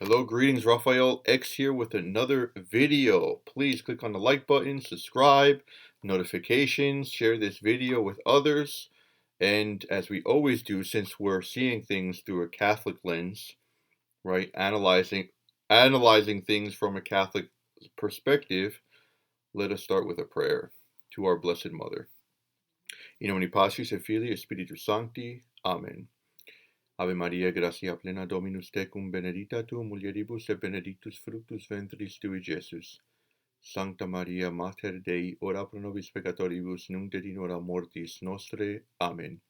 Hello, greetings, Raphael X here with another video. Please click on the like button, subscribe, notifications, share this video with others. And as we always do, since we're seeing things through a Catholic lens, right, analyzing things from a Catholic perspective, let us start with a prayer to our Blessed Mother. In nomine Patris et Filii et Spiritus Sancti. Amen. Ave Maria, gratia plena Dominus tecum, benedicta tu mulieribus et benedictus fructus ventris tui, Iesus. Sancta Maria, Mater Dei, ora pro nobis peccatoribus, nunc et in hora mortis nostre. Amen.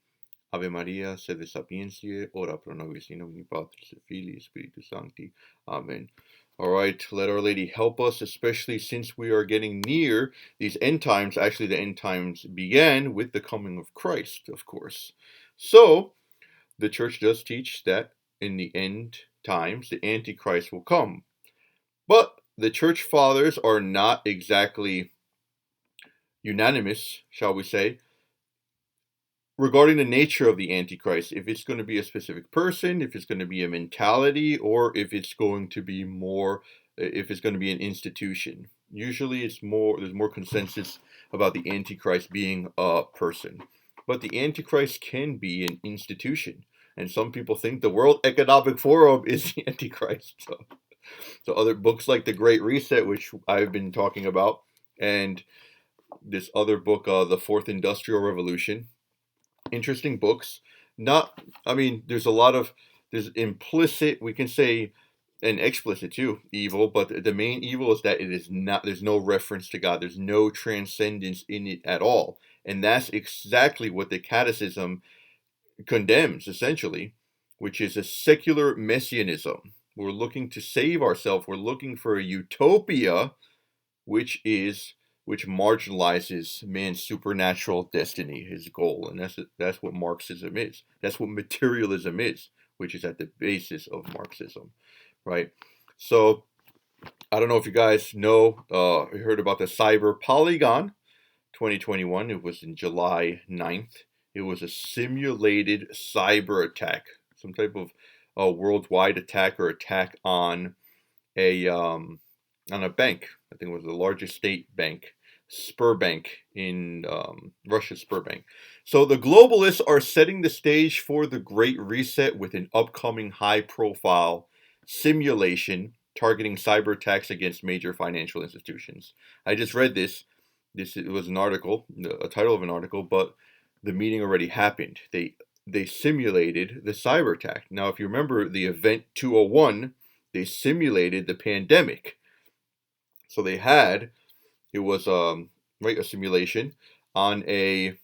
Ave Maria, sede sapientiae, ora pro nobis in nomine Patris et Filii et Spiritus Sancti. Amen. All right, let Our Lady help us, especially since we are getting near these end times. Actually, the end times began with the coming of Christ, of course. So, the church does teach that in the end times, the Antichrist will come. But the church fathers are not exactly unanimous, shall we say, regarding the nature of the Antichrist. If it's going to be a specific person, if it's going to be a mentality, or if it's going to be an institution. Usually there's more consensus about the Antichrist being a person. But the Antichrist can be an institution. And some people think the World Economic Forum is the Antichrist. So other books like The Great Reset, which I've been talking about, and this other book, The Fourth Industrial Revolution. Interesting books. There's implicit, we can say, and explicit too, evil, but the main evil is that there's no reference to God. There's no transcendence in it at all. And that's exactly what the Catechism condemns, essentially, which is a secular messianism. We're looking to save ourselves. We're looking for a utopia, which marginalizes man's supernatural destiny, his goal. And that's what Marxism is. That's what materialism is, which is at the basis of Marxism, right? So, I don't know if you guys know, heard about the cyber Polygon 2021. It was in July 9th. It was a simulated cyber attack, some type of worldwide attack or attack on a bank. I think it was the largest state bank, Sberbank in Russia, Sberbank. So the globalists are setting the stage for the Great Reset with an upcoming high-profile simulation targeting cyber attacks against major financial institutions. I just read this. It was an article, a title of an article, but the meeting already happened. They simulated the cyber attack. Now, if you remember the event 201, they simulated the pandemic. So it was a simulation on a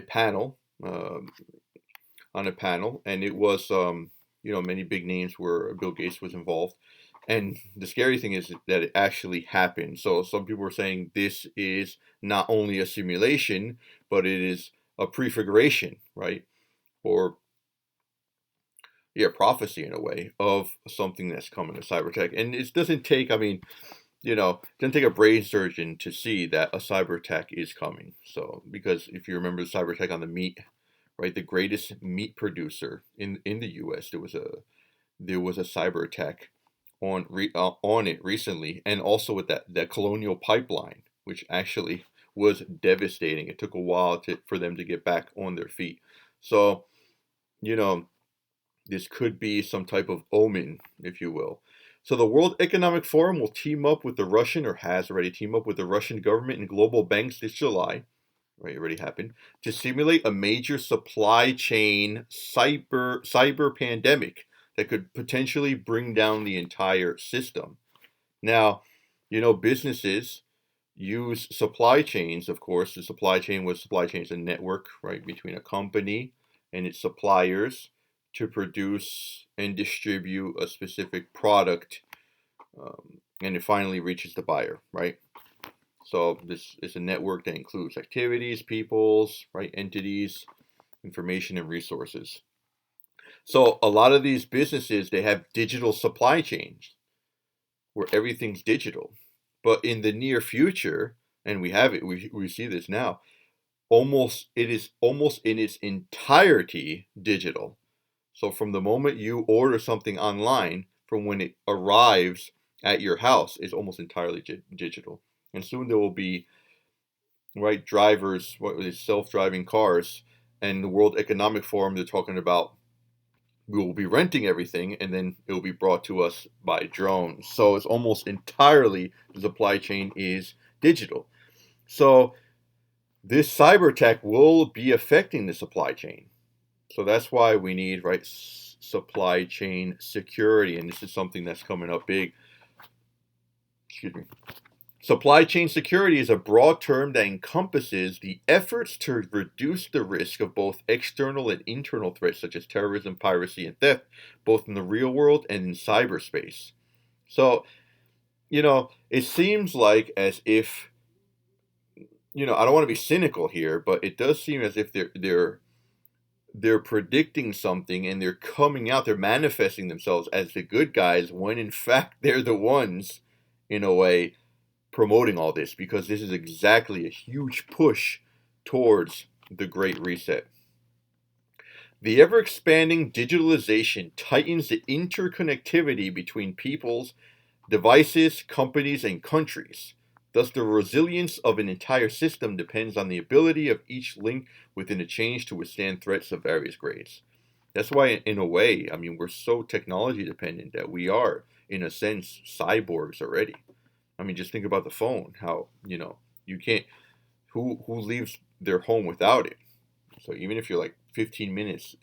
panel, and it was many big names were Bill Gates was involved. And the scary thing is that it actually happened. So some people were saying this is not only a simulation, but it is a prefiguration, right? Or prophecy in a way of something that's coming, a cyber attack. And it doesn't take, it doesn't take a brain surgeon to see that a cyber attack is coming. So, because if you remember the cyber attack on the meat, right, the greatest meat producer in the U.S., there was a cyber attack on it recently, and also with that Colonial Pipeline, which actually was devastating. It took a while for them to get back on their feet. So, this could be some type of omen, if you will. So the World Economic Forum will team up with the Russian, or has already teamed up with the Russian government and global banks this July, right, it already happened, to simulate a major supply chain cyber pandemic that could potentially bring down the entire system. Now, businesses use supply chains, of course. The supply chain is a network, right, between a company and its suppliers to produce and distribute a specific product, and it finally reaches the buyer, right? So this is a network that includes activities, peoples, right, entities, information, and resources. So a lot of these businesses, they have digital supply chains where everything's digital. But in the near future, and we see this now, it is almost in its entirety digital. So from the moment you order something online, from when it arrives at your house is almost entirely digital. And soon there will be, right, drivers, what is self-driving cars, and the World Economic Forum, they're talking about we will be renting everything and then it will be brought to us by drones. So it's almost entirely the supply chain is digital. So this cyber tech will be affecting the supply chain. So that's why we need, right, supply chain security. And this is something that's coming up big. Excuse me. Supply chain security is a broad term that encompasses the efforts to reduce the risk of both external and internal threats such as terrorism, piracy, and theft, both in the real world and in cyberspace. So, it seems like as if, I don't want to be cynical here, but it does seem as if they're predicting something and they're coming out, they're manifesting themselves as the good guys when in fact they're the ones, in a way, promoting all this, because this is exactly a huge push towards the Great Reset. The ever-expanding digitalization tightens the interconnectivity between peoples, devices, companies, and countries. Thus, the resilience of an entire system depends on the ability of each link within a chain to withstand threats of various grades. That's why, in a way, we're so technology dependent that we are, in a sense, cyborgs already. Just think about the phone. How you can't. Who leaves their home without it? So even if you're like 15 minutes,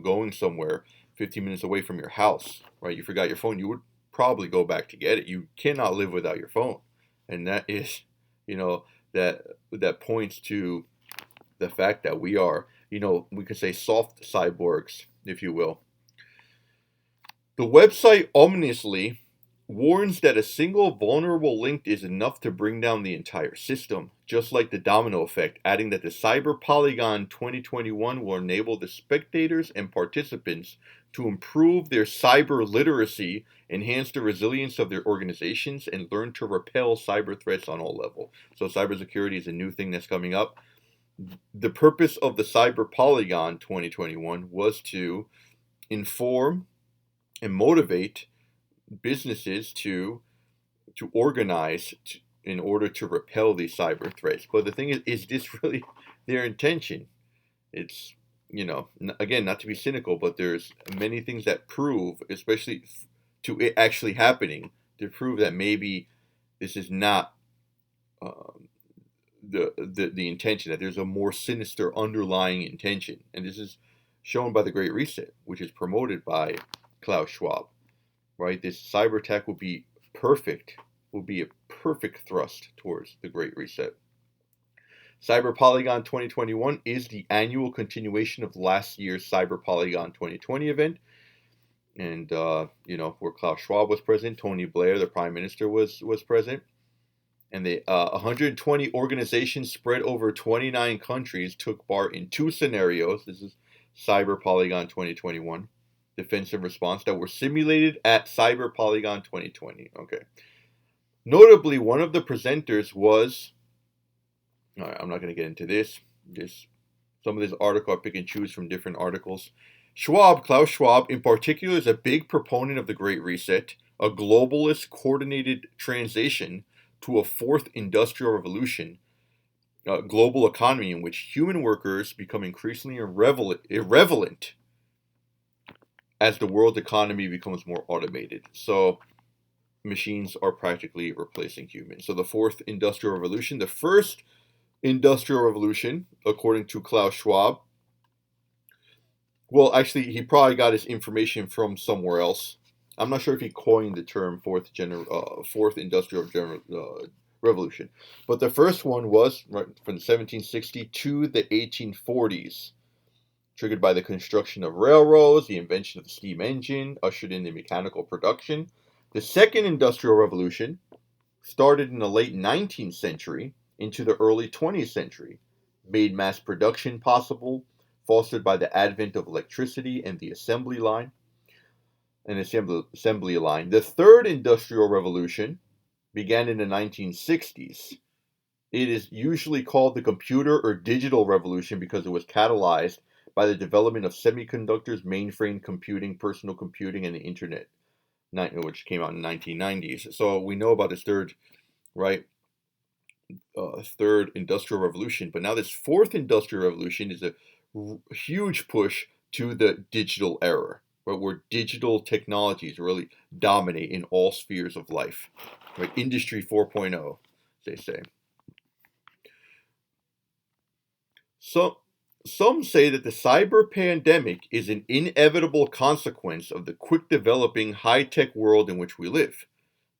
going somewhere, 15 minutes away from your house, right? You forgot your phone. You would probably go back to get it. You cannot live without your phone, and that is, that points to the fact that we are, we could say soft cyborgs, if you will. The website ominously warns that a single vulnerable link is enough to bring down the entire system, just like the domino effect, adding that the Cyber Polygon 2021 will enable the spectators and participants to improve their cyber literacy, enhance the resilience of their organizations, and learn to repel cyber threats on all levels. So cybersecurity is a new thing that's coming up. The purpose of the Cyber Polygon 2021 was to inform and motivate businesses to organize in order to repel these cyber threats. But the thing is this really their intention? It's, again, not to be cynical, but there's many things that prove, especially to it actually happening, to prove that maybe this is not the intention, that there's a more sinister underlying intention. And this is shown by the Great Reset, which is promoted by Klaus Schwab. Right, this cyber attack will be a perfect thrust towards the Great Reset. Cyber Polygon 2021 is the annual continuation of last year's Cyber Polygon 2020 event. And, where Klaus Schwab was present, Tony Blair, the Prime Minister, was present. And the 120 organizations spread over 29 countries took part in 2 scenarios. This is Cyber Polygon 2021. Defensive response that were simulated at Cyber Polygon 2020. Okay. Notably, one of the presenters was, all right, I'm not going to get into this. Some of this article I pick and choose from different articles. Klaus Schwab in particular, is a big proponent of the Great Reset, a globalist coordinated transition to a 4th industrial revolution, a global economy in which human workers become increasingly irrelevant as the world economy becomes more automated. So machines are practically replacing humans. So the 4th industrial revolution, the first industrial revolution, according to Klaus Schwab, well, actually, he probably got his information from somewhere else. I'm not sure if he coined the term 4th industrial revolution. But the first one was right from 1760 to the 1840s. Triggered by the construction of railroads, the invention of the steam engine, ushered in the mechanical production. The second industrial revolution started in the late 19th century into the early 20th century, made mass production possible, fostered by the advent of electricity and the assembly line. The third industrial revolution began in the 1960s. It is usually called the computer or digital revolution because it was catalyzed by the development of semiconductors, mainframe computing, personal computing, and the internet. which came out in the 1990s. So we know about this third, right, third industrial revolution. But now this fourth industrial revolution is a huge push to the digital era, right, where digital technologies really dominate in all spheres of life, right? Industry 4.0, they say. So some say that the cyber pandemic is an inevitable consequence of the quick developing high-tech world in which we live.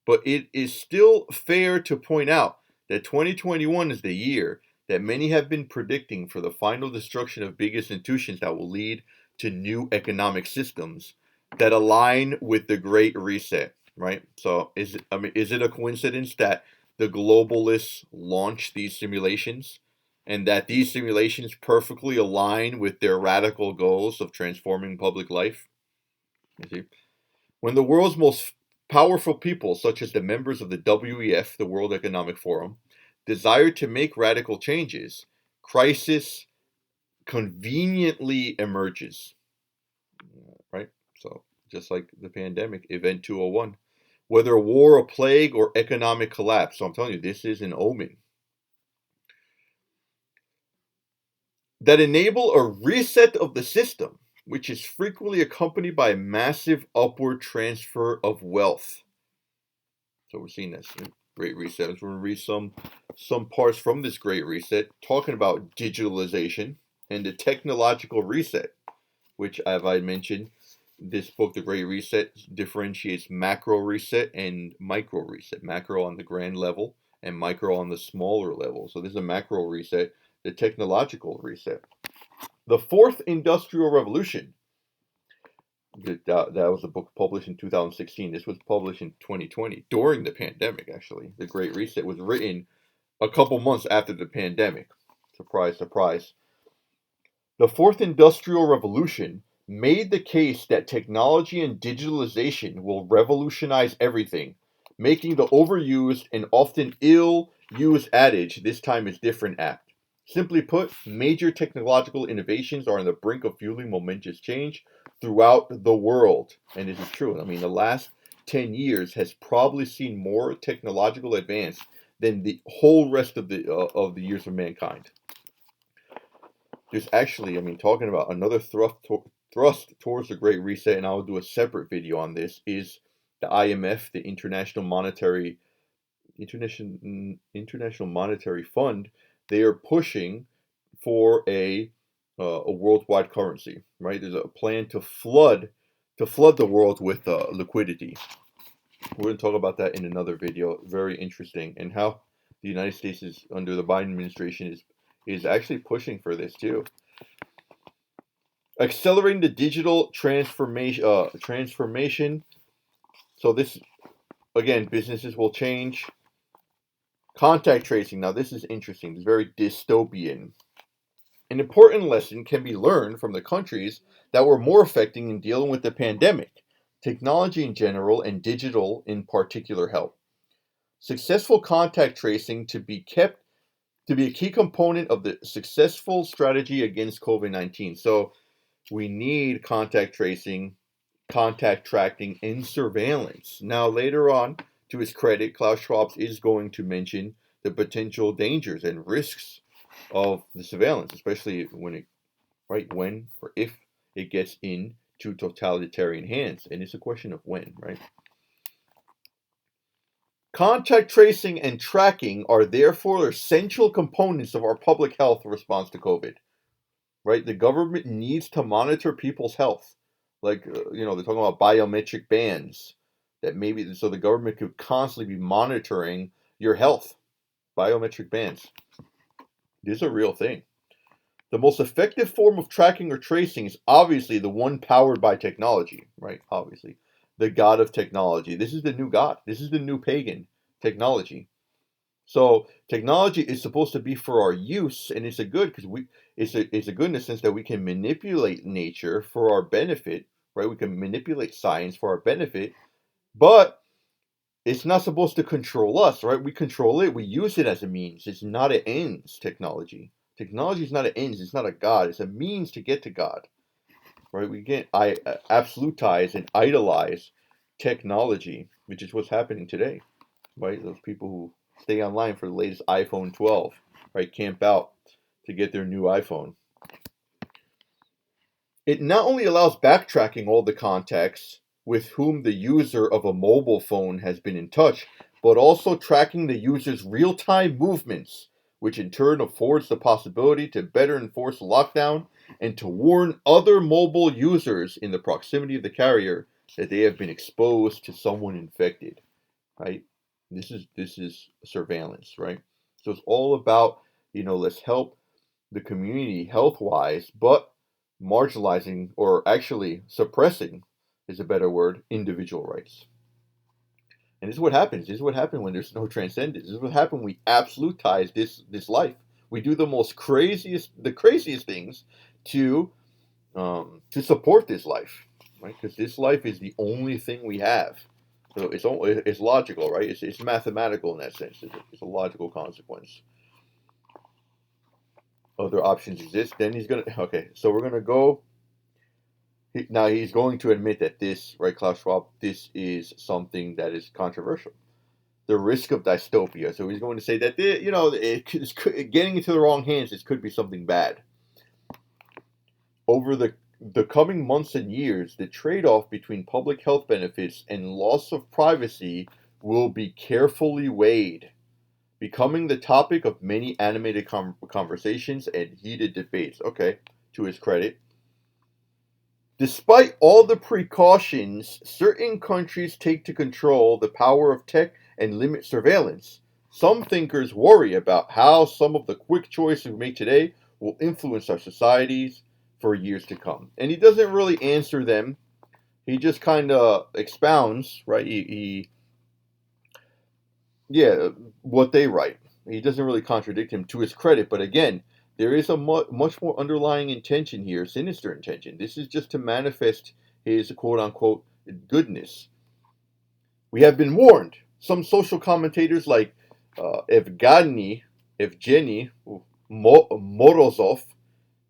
But it is still fair to point out that 2021 is the year that many have been predicting for the final destruction of big institutions that will lead to new economic systems that align with the Great Reset, right? So is it a coincidence that the globalists launched these simulations and that these simulations perfectly align with their radical goals of transforming public life? You see? When the world's most powerful people, such as the members of the WEF, the World Economic Forum, desire to make radical changes, crisis conveniently emerges, right? So, just like the pandemic, Event 201. Whether war, a plague, or economic collapse. So, I'm telling you, this is an omen that enable a reset of the system, which is frequently accompanied by a massive upward transfer of wealth. So we're seeing this Great Reset. We're going to read some parts from this Great Reset, talking about digitalization and the technological reset, which, as I mentioned, this book, The Great Reset, differentiates macro reset and micro reset. Macro on the grand level and micro on the smaller level. So this is a macro reset, the technological reset. The fourth industrial revolution. That was a book published in 2016. This was published in 2020 during the pandemic, actually. The Great Reset was written a couple months after the pandemic. Surprise, surprise. The fourth industrial revolution made the case that technology and digitalization will revolutionize everything, making the overused and often ill-used adage, "this time is different," apt. Simply put, major technological innovations are on the brink of fueling momentous change throughout the world. And this is true. I mean, the last 10 years has probably seen more technological advance than the whole rest of the years of mankind. There's actually, I mean, talking about another thrust towards the Great Reset, and I'll do a separate video on this, is the IMF, the International Monetary Fund. They are pushing for a worldwide currency, right? There's a plan to flood the world with liquidity. We're going to talk about that in another video. Very interesting, and how the United States is under the Biden administration is actually pushing for this too. Accelerating the digital transformation. So this, again, businesses will change. Contact tracing. Now this is interesting. It's very dystopian. An important lesson can be learned from the countries that were more affected in dealing with the pandemic. Technology in general and digital in particular help. Successful contact tracing to be a key component of the successful strategy against COVID-19. So we need contact tracing, contact tracking, and surveillance. Now, later on, to his credit, Klaus Schwab is going to mention the potential dangers and risks of the surveillance, especially when or if it gets into totalitarian hands. And it's a question of when, right? Contact tracing and tracking are therefore essential components of our public health response to COVID, right? The government needs to monitor people's health. Like, they're talking about biometric bands that maybe, so the government could constantly be monitoring your health. Biometric bands. This is a real thing. The most effective form of tracking or tracing is obviously the one powered by technology, right? Obviously. The God of technology. This is the new God. This is the new pagan, technology. So technology is supposed to be for our use, and it's a good because it's a good in the sense that we can manipulate nature for our benefit, right? We can manipulate science for our benefit, but it's not supposed to control us, right? We control it. We use it as a means. It's not an ends. Technology is not an ends. It's not a God. It's a means to get to God, right? We can't absolutize and idolize technology, which is what's happening today, right? Those people who stay online for the latest iPhone 12, right? Camp out to get their new iPhone. It not only allows backtracking all the contacts with whom the user of a mobile phone has been in touch, but also tracking the user's real-time movements, which in turn affords the possibility to better enforce lockdown and to warn other mobile users in the proximity of the carrier that they have been exposed to someone infected, right? This is surveillance, right? So it's all about, let's help the community health wise, but marginalizing or actually suppressing is a better word, individual rights. And this is what happens. This is what happens when there's no transcendence. This is what happens when we absolutize this life. We do the craziest things to support this life, right? Because this life is the only thing we have. So it's logical, right? It's mathematical in that sense. It's a logical consequence. Other options exist. Then he's gonna okay. So we're gonna go. Now he's going to admit that this, right, Klaus Schwab, this is something that is controversial. The risk of dystopia. So he's going to say that getting into the wrong hands. This could be something bad. Over the coming months and years, the trade-off between public health benefits and loss of privacy will be carefully weighed, becoming the topic of many animated conversations and heated debates. Okay, to his credit. Despite all the precautions certain countries take to control the power of tech and limit surveillance, some thinkers worry about how some of the quick choices we make today will influence our societies for years to come. And he doesn't really answer them. He just kind of expounds, right? Yeah, what they write. He doesn't really contradict him to his credit, but again, there is a much more underlying intention here, sinister intention. This is just to manifest his quote unquote goodness. We have been warned. Some social commentators like Evgeny Morozov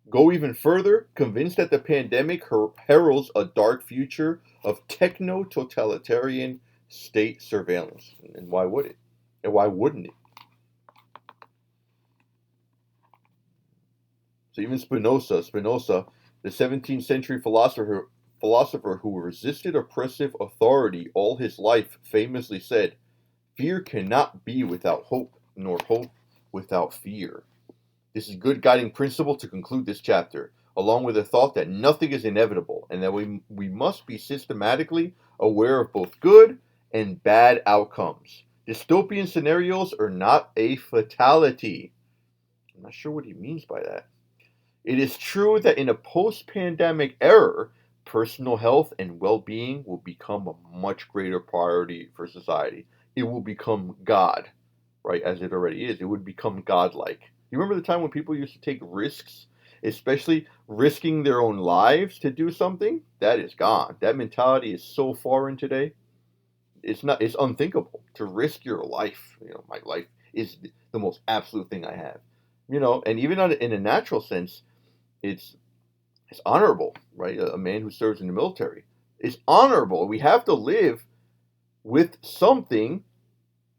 go even further, convinced that the pandemic heralds a dark future of techno-totalitarian state surveillance. And why would it? And why wouldn't it? So even Spinoza, the 17th century philosopher who resisted oppressive authority all his life, famously said, "Fear cannot be without hope, nor hope without fear." This is a good guiding principle to conclude this chapter, along with the thought that nothing is inevitable and that we must be systematically aware of both good and bad outcomes. Dystopian scenarios are not a fatality. I'm not sure what he means by that. It is true that in a post-pandemic era, personal health and well-being will become a much greater priority for society. It will become God, right, as it already is. It would become godlike. You remember the time when people used to take risks, especially risking their own lives to do something? That is gone. That mentality is so foreign today. It's unthinkable to risk your life. My life is the most absolute thing I have. And even in a natural sense, it's honorable, right? A man who serves in the military is honorable. We have to live with something,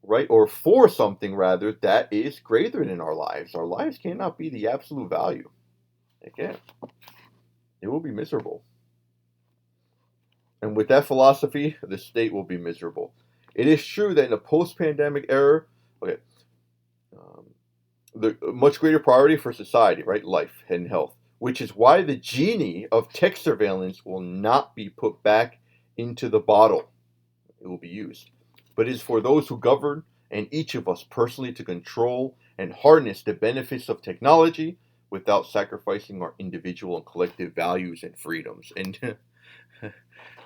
right, or for something rather, that is greater than our lives. Our lives cannot be the absolute value. It can't. It will be miserable. And with that philosophy, the state will be miserable. It is true that in a post-pandemic era, okay, the much greater priority for society, right, life and health, which is why the genie of tech surveillance will not be put back into the bottle. It will be used. But it is for those who govern and each of us personally to control and harness the benefits of technology without sacrificing our individual and collective values and freedoms. And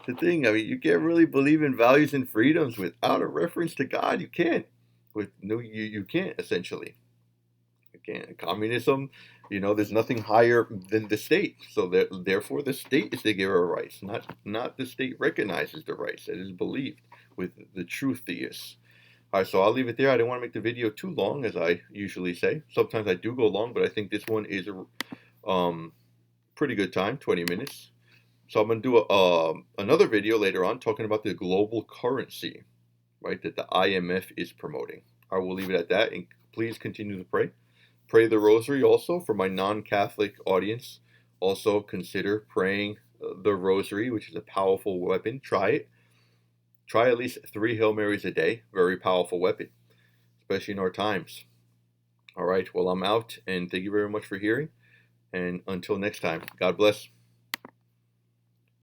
the thing, you can't really believe in values and freedoms without a reference to God. You can't. You can't, essentially. Again, communism, there's nothing higher than the state. So therefore, the state is the giver of rights, not the state recognizes the rights. That is believed with the true theists. All right, so I'll leave it there. I didn't want to make the video too long, as I usually say. Sometimes I do go long, but I think this one is a pretty good time, 20 minutes. So I'm going to do another video later on talking about the global currency, right, that the IMF is promoting. I will leave it at that, and please continue to pray. Pray the rosary also for my non-Catholic audience. Also consider praying the rosary, which is a powerful weapon. Try it. Try at least 3 Hail Marys a day. Very powerful weapon, especially in our times. All right, well, I'm out, and thank you very much for hearing. And until next time, God bless.